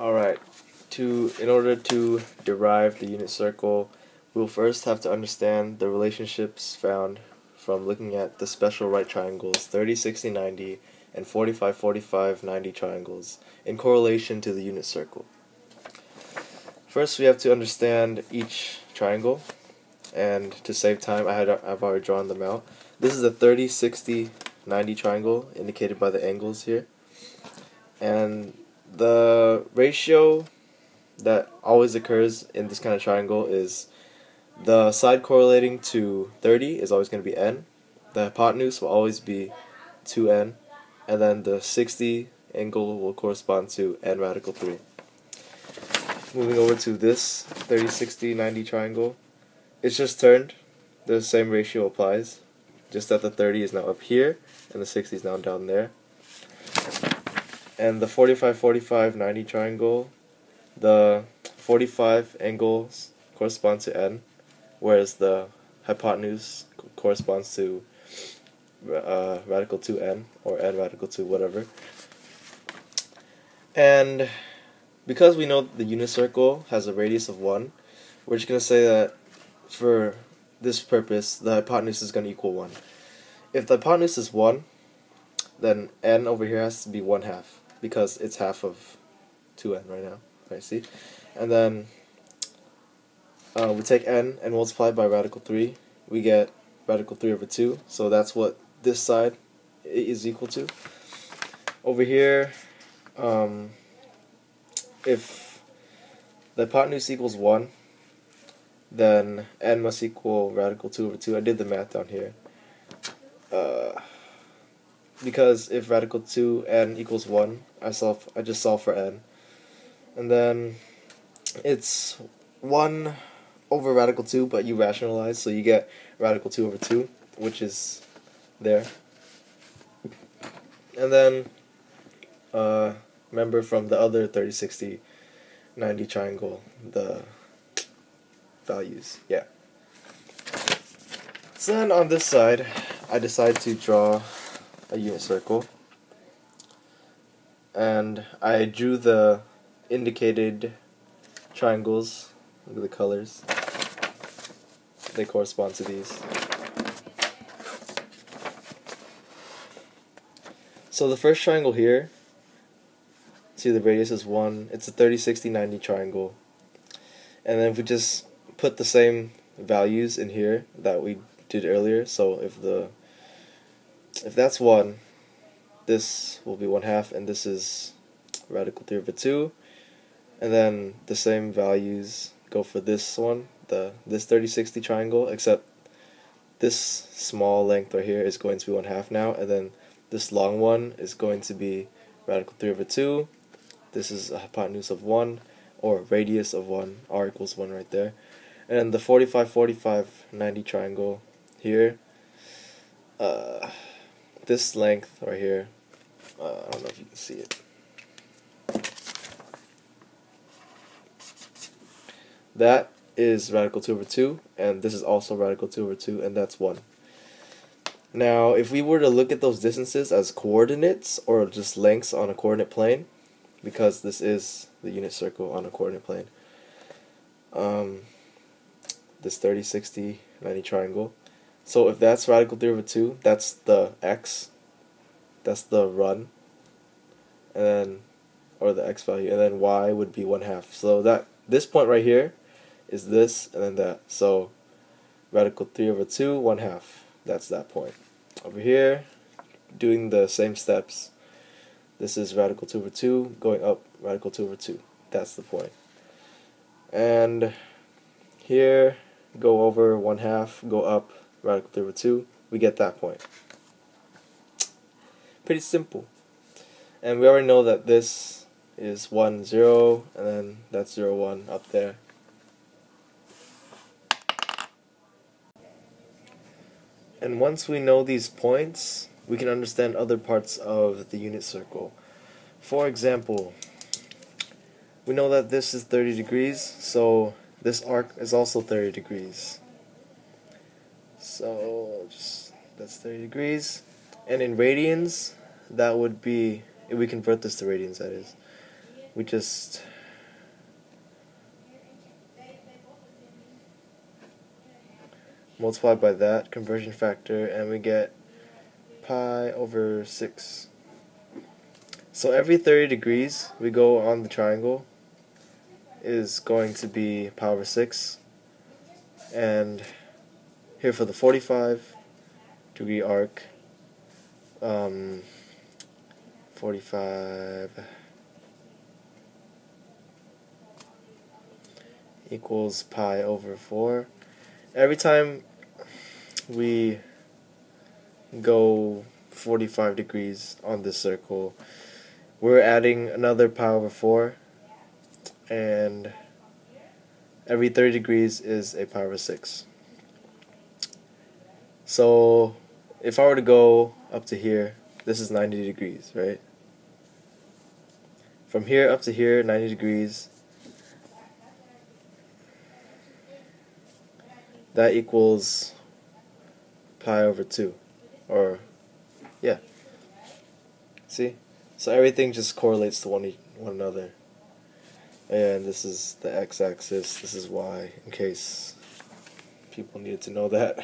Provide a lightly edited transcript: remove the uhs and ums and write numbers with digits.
Alright, in order to derive the unit circle, we'll first have to understand the relationships found from looking at the special right triangles 30, 60, 90 and 45, 45, 90 triangles in correlation to the unit circle. First we have to understand each triangle, and to save time I've already drawn them out. This is a 30, 60, 90 triangle indicated by the angles here, and the ratio that always occurs in this kind of triangle is the side correlating to 30 is always going to be n, the hypotenuse will always be 2n, and then the 60 angle will correspond to n radical 3. Moving over to this 30, 60, 90 triangle, it's just turned, the same ratio applies, just that the 30 is now up here and the 60 is now down there. And the 45, 45, 90 triangle, the 45 angles correspond to n, whereas the hypotenuse corresponds to radical 2n, or n radical 2, whatever. And because we know the unit circle has a radius of 1, we're just going to say that for this purpose, the hypotenuse is going to equal 1. If the hypotenuse is 1, then n over here has to be 1/2, because it's half of 2n right now, right, see? And then we take n and multiply by radical 3, we get radical 3 over 2, so that's what this side is equal to. Over here, if the hypotenuse equals 1, then n must equal radical 2 over 2. I did the math down here. Because if radical 2n equals 1, I just solve for n. And then it's 1 over radical 2, but you rationalize, so you get radical 2 over 2, which is there. And then remember from the other 30, 60, 90 triangle, the values, yeah. So then on this side, I decide to draw a unit circle, and I drew the indicated triangles. Look at the colors, they correspond to these. So the first triangle here, see the radius is 1, it's a 30, 60, 90 triangle, and then if we just put the same values in here that we did earlier, so if that's 1, this will be 1/2, and this is radical 3 over 2, and then the same values go for this one, this 30, 60 triangle, except this small length right here is going to be 1/2 now, and then this long one is going to be radical 3 over 2, this is a hypotenuse of 1, or radius of 1, r equals 1 right there, and then the 45, 45, 90 triangle here, this length right here, I don't know if you can see it, that is radical 2 over 2, and this is also radical 2 over 2, and that's 1. Now if we were to look at those distances as coordinates, or just lengths on a coordinate plane, because this is the unit circle on a coordinate plane, this 30, 60, 90 triangle, so if that's radical 3 over 2, that's the x, that's the run, and then, or the x value, and then y would be 1/2. So that this point right here is this, and then that. So radical 3 over 2, 1/2. That's that point. Over here, doing the same steps. This is radical 2 over 2, going up radical 2 over 2. That's the point. And here, go over 1/2, go up radical 3 over 2. We get that point. Pretty simple. And we already know that this is 1, 0, and then that's 0, 1 up there. And once we know these points, we can understand other parts of the unit circle. For example, we know that this is 30 degrees, so this arc is also 30 degrees. So that's 30 degrees. And in radians, that would be, if we convert this to radians, that is, we just multiply by that conversion factor, and we get pi over 6. So every 30 degrees we go on the triangle is going to be pi over 6. And here for the 45 degree arc, 45 equals pi over 4. Every time we go 45 degrees on this circle, we're adding another pi over 4, and every 30 degrees is a pi over 6. So if I were to go up to here, this is 90 degrees, right? From here up to here, 90 degrees, that equals pi over 2, or yeah, see? So everything just correlates to one another. And this is the x-axis, this is y, in case people needed to know that.